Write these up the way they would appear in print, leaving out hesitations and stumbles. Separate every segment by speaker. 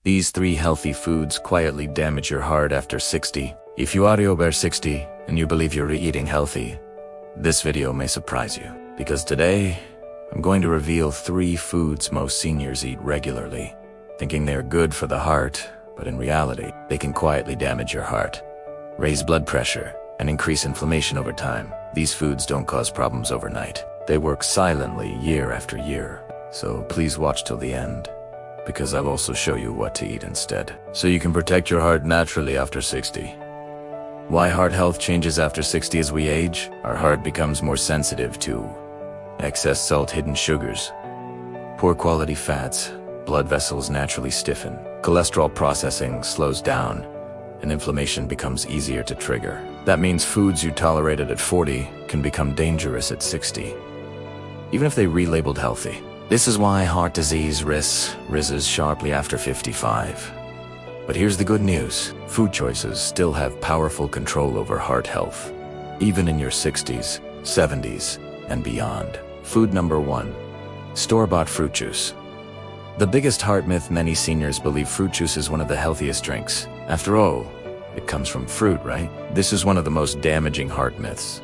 Speaker 1: These 3 healthy foods quietly damage your heart after 60. If you are over 60 and you believe you're eating healthy, this video may surprise you. Because today, I'm going to reveal 3 foods most seniors eat regularly, thinking they're good for the heart, but in reality, they can quietly damage your heart, raise blood pressure, and increase inflammation over time. These foods don't cause problems overnight. They work silently year after year. So please watch till the end, because I'll also show you what to eat instead, so you can protect your heart naturally after 60. Why heart health changes after 60 as we age? Our heart becomes more sensitive to excess salt, hidden sugars, poor quality fats, blood vessels naturally stiffen, cholesterol processing slows down, and inflammation becomes easier to trigger. That means foods you tolerated at 40 can become dangerous at 60, even if they relabeled healthy. This is why heart disease risks rises sharply after 55. But here's the good news. Food choices still have powerful control over heart health, even in your 60s, 70s, and beyond. Food number 1. Store-bought fruit juice. The biggest heart myth: many seniors believe fruit juice is one of the healthiest drinks. After all, it comes from fruit, right? This is one of the most damaging heart myths.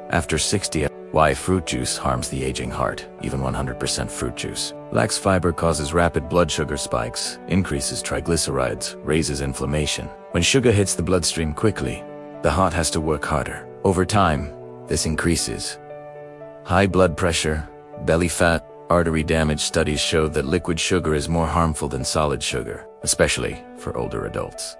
Speaker 1: After 60, why fruit juice harms the aging heart. Even 100% fruit juice lacks fiber, causes rapid blood sugar spikes, increases triglycerides, raises inflammation. When sugar hits the bloodstream quickly, the heart has to work harder. Over time, this increases high blood pressure, belly fat, artery damage. Studies show that liquid sugar is more harmful than solid sugar, especially for older adults.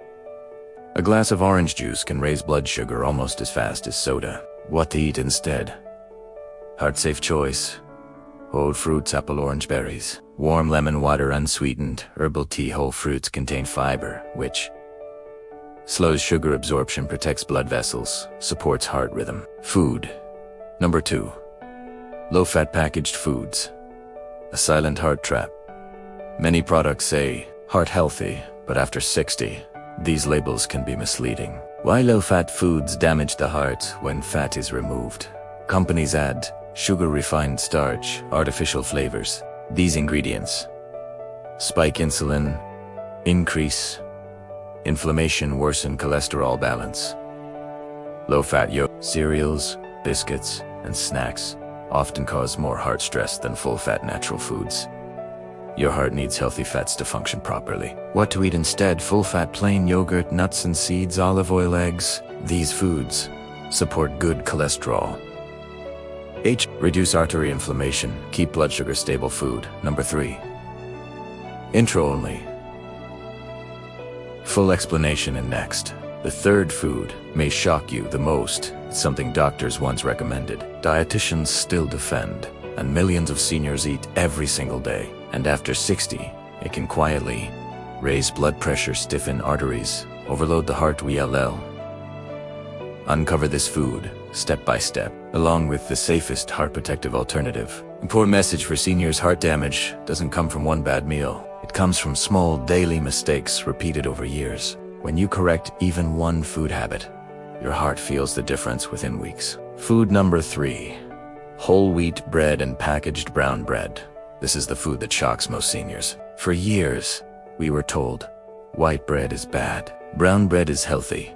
Speaker 1: A glass of orange juice can raise blood sugar almost as fast as soda. What to eat instead? Heart-safe choice: whole fruits, apple, orange, berries. Warm lemon water, unsweetened herbal tea. Whole fruits contain fiber, which slows sugar absorption, protects blood vessels, supports heart rhythm. Food number 2. Low-fat packaged foods. A silent heart trap. Many products say heart healthy, but after 60, these labels can be misleading. Why low-fat foods damage the heart when fat is removed? Companies add sugar, refined starch, artificial flavors. These ingredients spike insulin, increase inflammation, worsen cholesterol balance. Low-fat cereals, biscuits, and snacks often cause more heart stress than full-fat natural foods. Your heart needs healthy fats to function properly. What to eat instead? Full-fat plain yogurt, nuts and seeds, olive oil, eggs. These foods support good cholesterol. Reduce artery inflammation, keep blood sugar stable. Food number 3. Intro only. Full explanation in next. The third food may shock you the most. It's something doctors once recommended, dietitians still defend, and millions of seniors eat every single day. And after 60, it can quietly raise blood pressure, stiffen arteries, overload the heart. We'll uncover this food step by step, along with the safest heart protective alternative. Important message for seniors: heart damage doesn't come from one bad meal. It comes from small daily mistakes repeated over years. When you correct even one food habit, your heart feels the difference within weeks. Food number 3. Whole wheat bread and packaged brown bread. This is the food that shocks most seniors. For years, we were told white bread is bad, brown bread is healthy.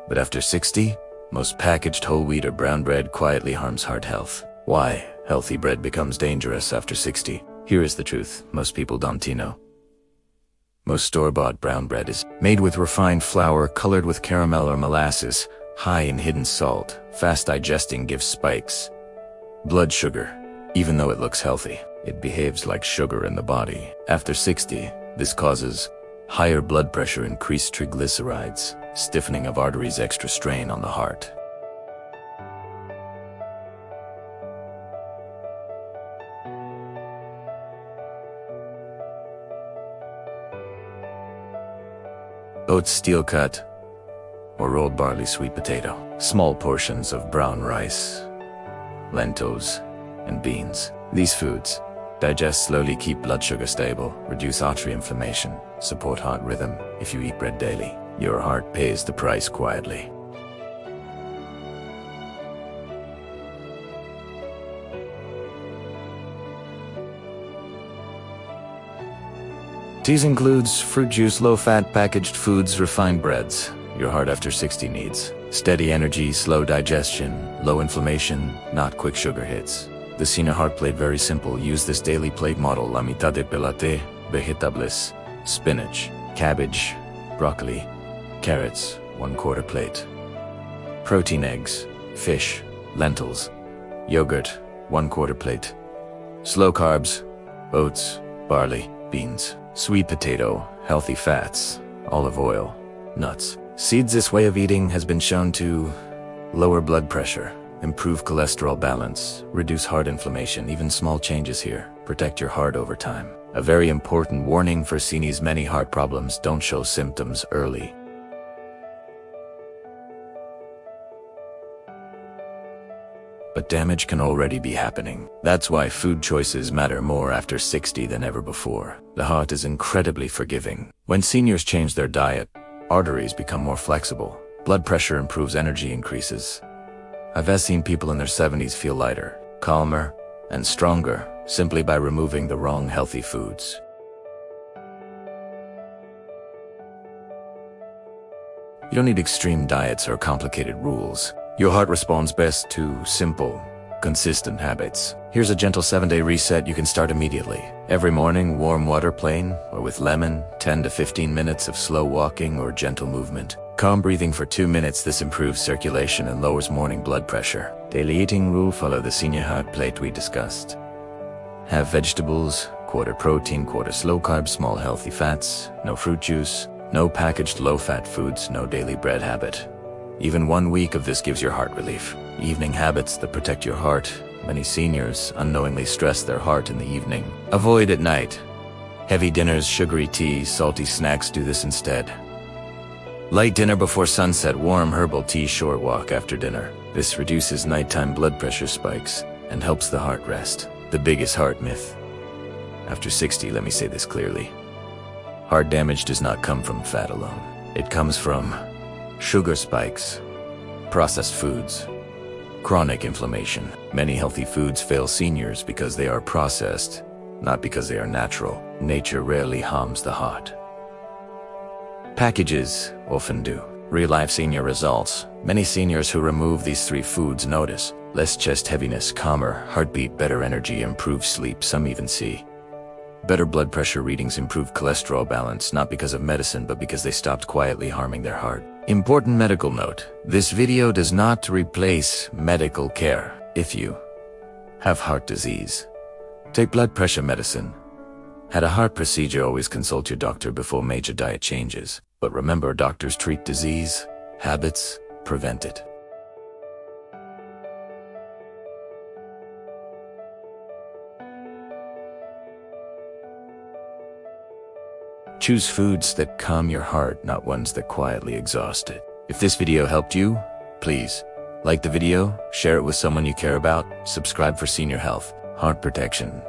Speaker 1: But after 60, most packaged whole wheat or brown bread quietly harms heart health. Why healthy bread becomes dangerous after 60? Here is the truth most people don't know. Most store-bought brown bread is made with refined flour, colored with caramel or molasses, high in hidden salt, fast digesting, gives spikes blood sugar. Even though it looks healthy, it behaves like sugar in the body. After 60, this causes higher blood pressure, increased triglycerides, stiffening of arteries, extra strain on the heart. Oats, steel cut, or rolled barley, sweet potato. Small portions of brown rice, lentils, and beans. These foods digest slowly, keep blood sugar stable, reduce artery inflammation, support heart rhythm. If you eat bread daily, your heart pays the price quietly. Teas includes fruit juice, low-fat packaged foods, refined breads. Your heart after 60 needs steady energy, slow digestion, low inflammation, not quick sugar hits. The senior heart plate very simple. Use this daily plate model. La mitad de pelate, vegetables, spinach, cabbage, broccoli, carrots, 1/4 plate. Protein eggs, fish, lentils, yogurt, 1/4 plate. Slow carbs, oats, barley, beans, sweet potato, healthy fats, olive oil, nuts. Seeds. This way of eating has been shown to lower blood pressure, improve cholesterol balance, reduce heart inflammation. Even small changes here protect your heart over time. A very important warning for seniors: many heart problems don't show symptoms early. But damage can already be happening. That's why food choices matter more after 60 than ever before. The heart is incredibly forgiving. When seniors change their diet, arteries become more flexible, blood pressure improves, energy increases. I've seen people in their 70s feel lighter, calmer, and stronger simply by removing the wrong healthy foods. You don't need extreme diets or complicated rules. Your heart responds best to simple, consistent habits. Here's a gentle 7-day reset you can start immediately. Every morning, warm water plain or with lemon, 10 to 15 minutes of slow walking or gentle movement. Calm breathing for 2 minutes. This improves circulation and lowers morning blood pressure. Daily eating rule: follow the senior heart plate we discussed. Have vegetables, 1/4 protein, 1/4 slow carbs, small healthy fats, no fruit juice, no packaged low-fat foods, no daily bread habit. Even 1 week of this gives your heart relief. Evening habits that protect your heart. Many seniors unknowingly stress their heart in the evening. Avoid at night. Heavy dinners, sugary tea, salty snacks. Do this instead. Light dinner before sunset, warm herbal tea, short walk after dinner. This reduces nighttime blood pressure spikes and helps the heart rest. The biggest heart myth. After 60, let me say this clearly. Heart damage does not come from fat alone. It comes from sugar spikes, processed foods, chronic inflammation. Many healthy foods fail seniors because they are processed, not because they are natural. Nature rarely harms the heart. Packages often do. Real-life senior results. Many seniors who remove these 3 foods notice less chest heaviness, calmer heartbeat, better energy, improved sleep. Some even see better blood pressure readings, improved cholesterol balance, not because of medicine, but because they stopped quietly harming their heart. Important medical note: this video does not replace medical care. If you have heart disease, take blood pressure medicine, had a heart procedure, always consult your doctor before major diet changes. But remember, doctors treat disease, habits prevent it. Choose foods that calm your heart, not ones that quietly exhaust it. If this video helped you, please like the video, share it with someone you care about, subscribe for senior health, heart protection.